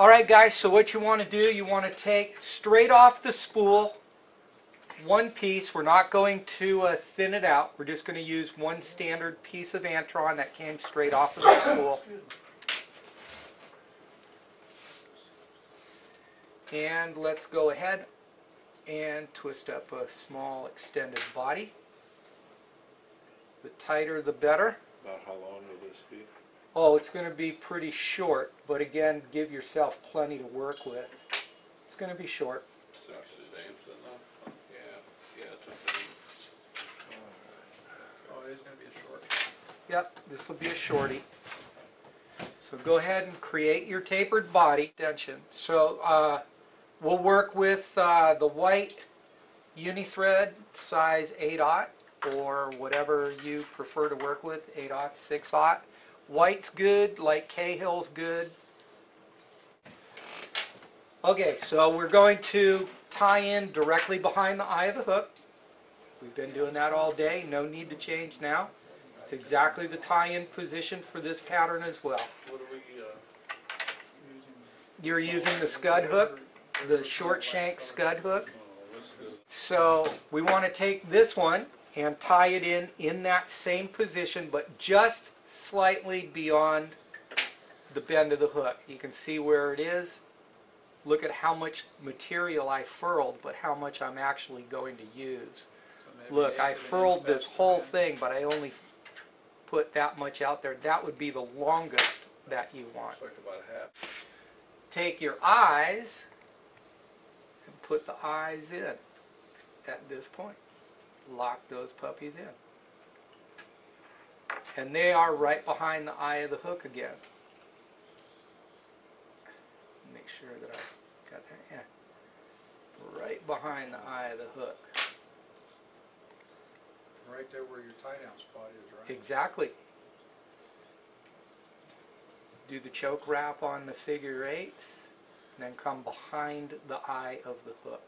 Alright guys, so what you want to do, you want to take straight off the spool one piece. We're not going to thin it out. We're just going to use one standard piece of Antron that came straight off of the spool. And let's go ahead and twist up a small extended body. The tighter the better. About how long will this be? Oh, it's going to be pretty short, but again, give yourself plenty to work with. It's going to be short. Oh, it is going to be a short. Yep, this will be a shorty. So go ahead and create your tapered body extension. So we'll work with the white uni-thread size 8/0 or whatever you prefer to work with, 8/0, 6/0. White's good, like Cahill's good. Okay, so we're going to tie in directly behind the eye of the hook. We've been doing that all day, no need to change now. It's exactly the tie-in position for this pattern as well. What are we You're using the scud hook, the short shank scud hook. So we want to take this one and tie it in that same position, but just slightly beyond the bend of the hook. You can see where it is. Look at how much material I furled, but how much I'm actually going to use. So Look, I furled this whole thing, but I only put that much out there. That would be the longest that you want. It's like about half. Take your eyes and put the eyes in at this point. Lock those puppies in. And they are right behind the eye of the hook again. Make sure that I got that, yeah. Right behind the eye of the hook. Right there where your tie down spot is, right? Exactly. Do the choke wrap on the figure eights, and then come behind the eye of the hook.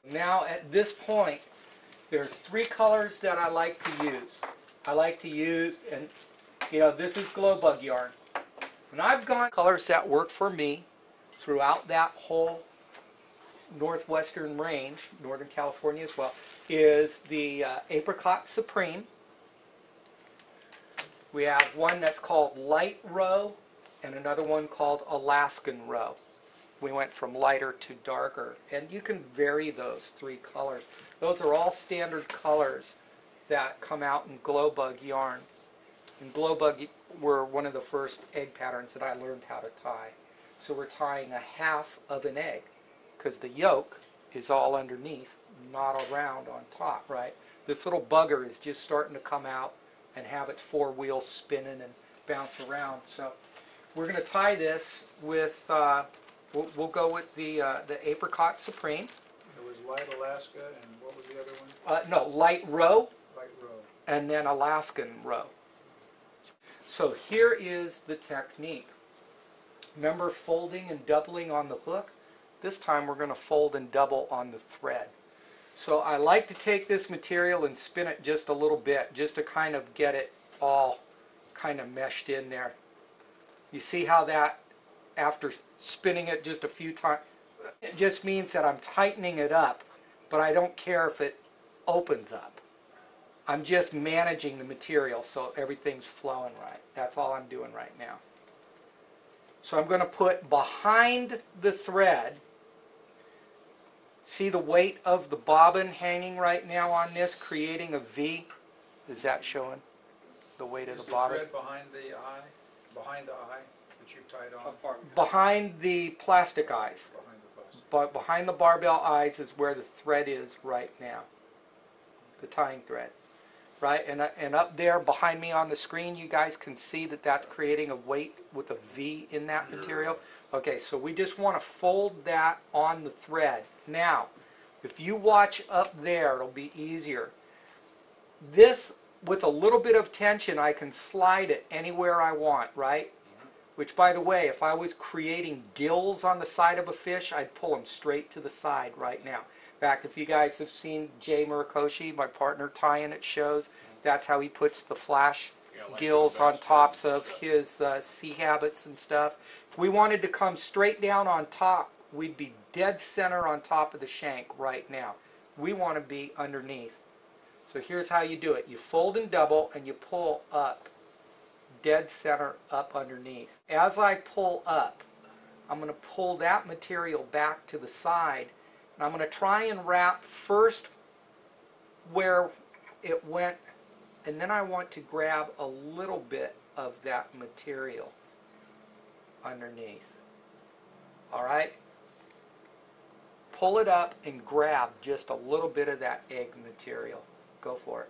Now at this point, there's three colors that I like to use. I like to use, and you know, this is glow bug yarn. And I've gone colors that work for me throughout that whole northwestern range, Northern California as well, is the Apricot Supreme. We have one that's called Light Row and another one called Alaskan Row. We went from lighter to darker, and you can vary those three colors. Those are all standard colors that come out in glow bug yarn. And glow bug were one of the first egg patterns that I learned how to tie. So we're tying a half of an egg, because the yolk is all underneath, not around on top, right? This little bugger is just starting to come out and have its four wheels spinning and bounce around. So we're going to tie this with, we'll go with the Apricot Supreme. It was Light Alaska, and what was the other one? No, Light Row. Light Row. And then Alaskan Row. So here is the technique. Remember folding and doubling on the hook? This time we're going to fold and double on the thread. So I like to take this material and spin it just a little bit, just to kind of get it all kind of meshed in there. You see how that, after spinning it just a few times, it just means that I'm tightening it up, but I don't care if it opens up. I'm just managing the material so everything's flowing right. That's all I'm doing right now. So I'm going to put behind the thread, see the weight of the bobbin hanging right now on this, creating a V? Is that showing the weight of the bobbin? Is the thread behind the eye that you've tied on? How far? Behind the plastic eyes. Behind the plastic. But behind the barbell eyes is where the thread is right now. The tying thread. Right, and up there behind me on the screen, you guys can see that that's creating a weight with a V in that material. Okay, so we just want to fold that on the thread. Now, if you watch up there, it'll be easier. This, with a little bit of tension, I can slide it anywhere I want, right? Which, by the way, if I was creating gills on the side of a fish, I'd pull them straight to the side right now. In fact, if you guys have seen Jay Murakoshi, my partner, tying at shows, that's how he puts the flash gills on tops of his sea habits and stuff. If we wanted to come straight down on top, we'd be dead center on top of the shank right now. We want to be underneath. So here's how you do it. You fold and double and you pull up, dead center up underneath. As I pull up, I'm going to pull that material back to the side, and I'm going to try and wrap first where it went, and then I want to grab a little bit of that material underneath. Alright? Pull it up and grab just a little bit of that egg material. Go for it.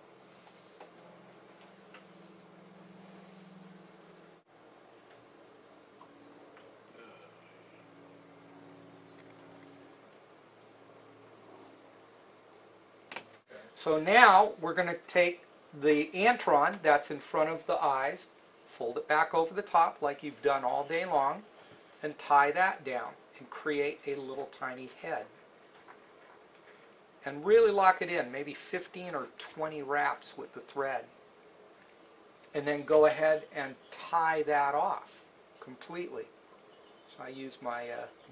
So now we're going to take the antron that's in front of the eyes, fold it back over the top like you've done all day long, and tie that down and create a little tiny head. And really lock it in, maybe 15 or 20 wraps with the thread. And then go ahead and tie that off completely. So I use my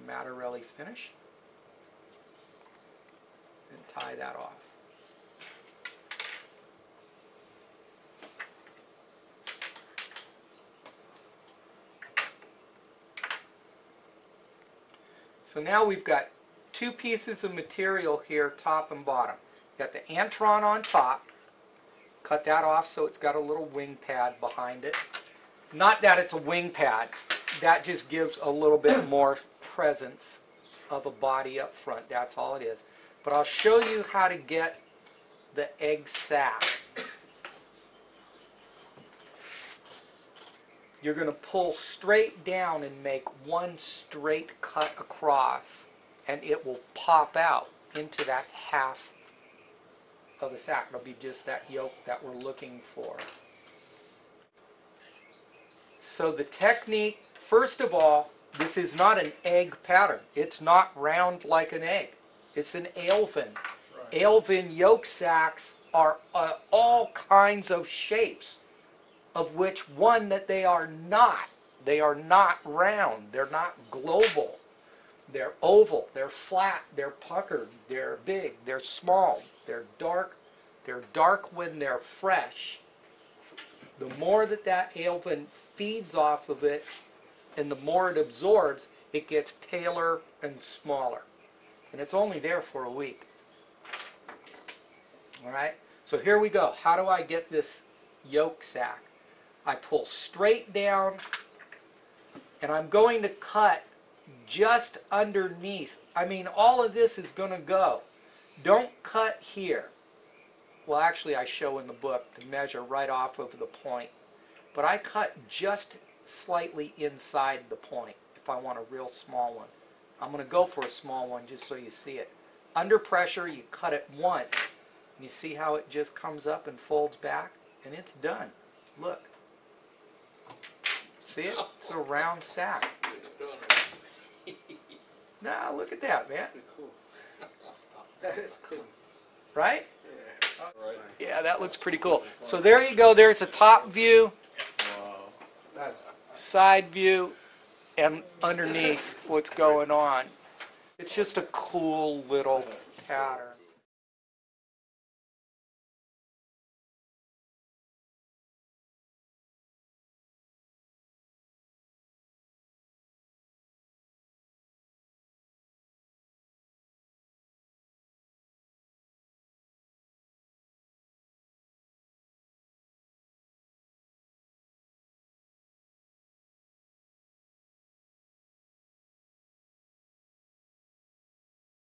Mattarelli finish and tie that off. So now we've got two pieces of material here, top and bottom. You've got the antron on top. Cut that off so it's got a little wing pad behind it. Not that it's a wing pad. That just gives a little bit more presence of a body up front. That's all it is. But I'll show you how to get the egg sac. You're going to pull straight down and make one straight cut across, and it will pop out into that half of the sac. It'll be just that yolk that we're looking for. So the technique, first of all, this is not an egg pattern. It's not round like an egg. It's an Alevin. Right. Alevin yolk sacs are all kinds of shapes, of which one that they are not. They are not round. They're not global. They're oval. They're flat. They're puckered. They're big. They're small. They're dark. They're dark when they're fresh. The more that Alevin feeds off of it and the more it absorbs, it gets paler and smaller. And it's only there for a week. Alright? So here we go. How do I get this yolk sac? I pull straight down, and I'm going to cut just underneath. I mean, all of this is going to go. Don't cut here. Well, actually, I show in the book to measure right off of the point. But I cut just slightly inside the point if I want a real small one. I'm going to go for a small one just so you see it. Under pressure, you cut it once. And you see how it just comes up and folds back? And it's done. Look. See it? It's a round sack. Nah, look at that, man. Cool. That is cool. Right? Yeah. Right. Yeah, that looks pretty cool. So there you go. There's a top view, side view, and underneath what's going on. It's just a cool little pattern.